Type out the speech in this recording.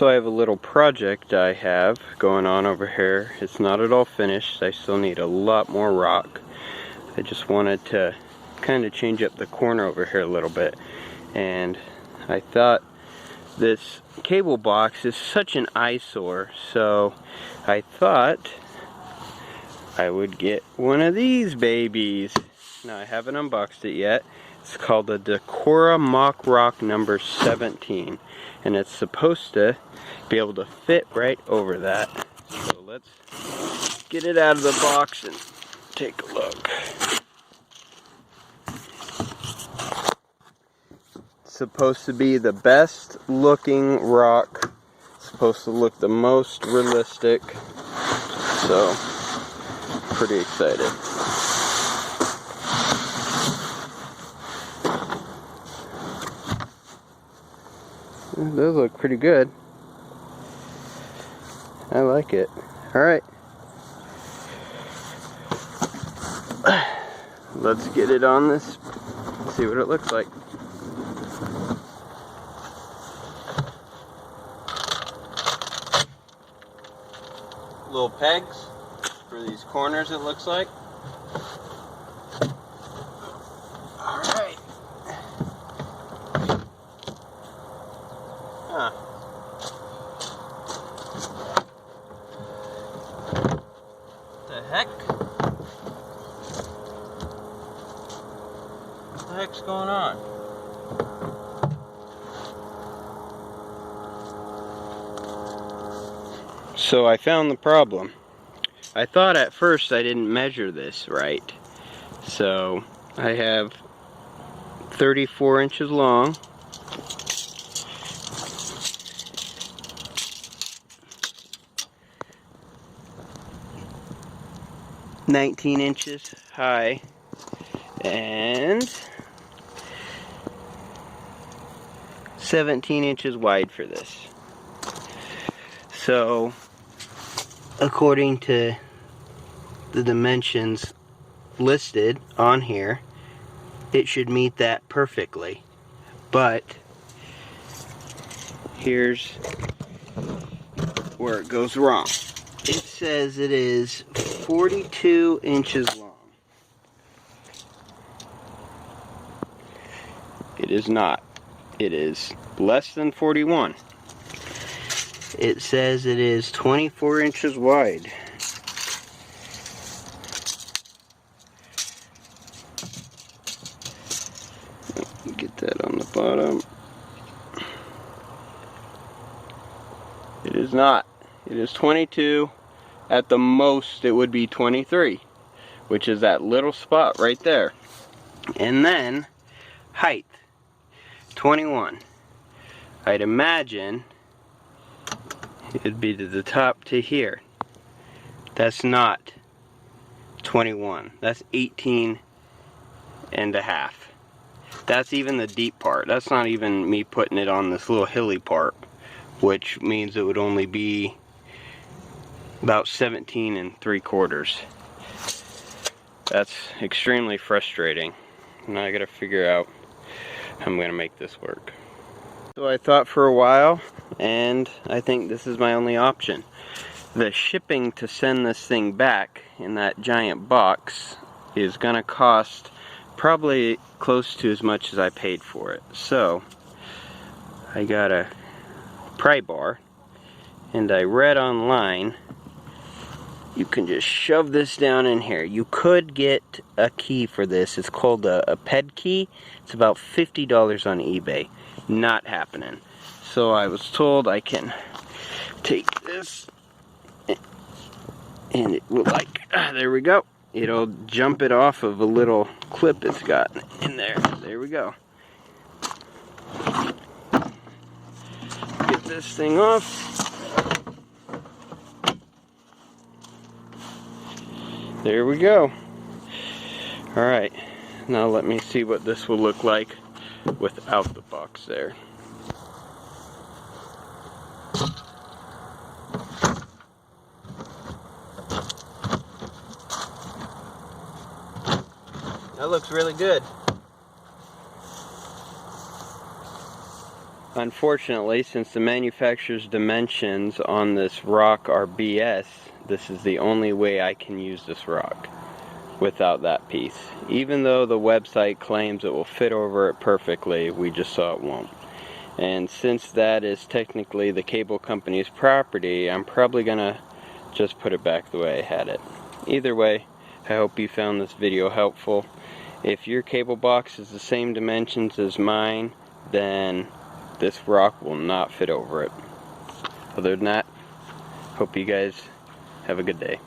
So I have a little project I have going on over here. It's not at all finished. I still need a lot more rock. I just wanted to kind of change up the corner over here a little bit. And I thought this cable box is such an eyesore, so I thought I would get one of these babies. Now I haven't unboxed it yet. It's called the DekoRRa Mock Rock number 17, and it's supposed to be able to fit right over that. So let's get it out of the box and take a look. It's supposed to be the best looking rock. It's supposed to look the most realistic. So, pretty excited. Those look pretty good. I like it. Alright. Let's get it on this, see what it looks like. Little pegs for these corners, it looks like. Alright. Huh. What the heck? What the heck's going on? So I found the problem. I thought at first I didn't measure this right. So I have 34 inches long. (19 inches high) and 17 inches wide for this. So, according to the dimensions listed on here, it should meet that perfectly. But here's where it goes wrong. It says it is 42 inches long. It is not. It is less than 41. It says it is 24 inches wide. Get that on the bottom. It is not. It is 22. At the most, it would be 23, which is that little spot right there. And then, height, 21. I'd imagine it'd be to the top to here. That's not 21. That's 18 and a half. That's even the deep part. That's not even me putting it on this little hilly part, which means it would only be about 17 3/4. That's extremely frustrating. Now I gotta figure out how I'm gonna make this work. So I thought for a while, and I think this is my only option. The shipping to send this thing back in that giant box is gonna cost probably close to as much as I paid for it. So I got a pry bar, and I read online you can just shove this down in here. You could get a key for this. It's called a PED key. It's about $50 on eBay. Not happening. So I was told I can take this and it will there we go. It'll jump it off of a little clip it's got in there. There we go. Get this thing off. There we go. Alright, now let me see what this will look like without the box there. That looks really good. unfortunately, since the manufacturer's dimensions on this rock are BS, this is the only way I can use this rock without that piece. Even though the website claims it will fit over it perfectly, we just saw it won't. And since that is technically the cable company's property, I'm probably gonna just put it back the way I had it. Either way, I hope you found this video helpful. If your cable box is the same dimensions as mine, then this rock will not fit over it. Other than that, hope you guys have a good day.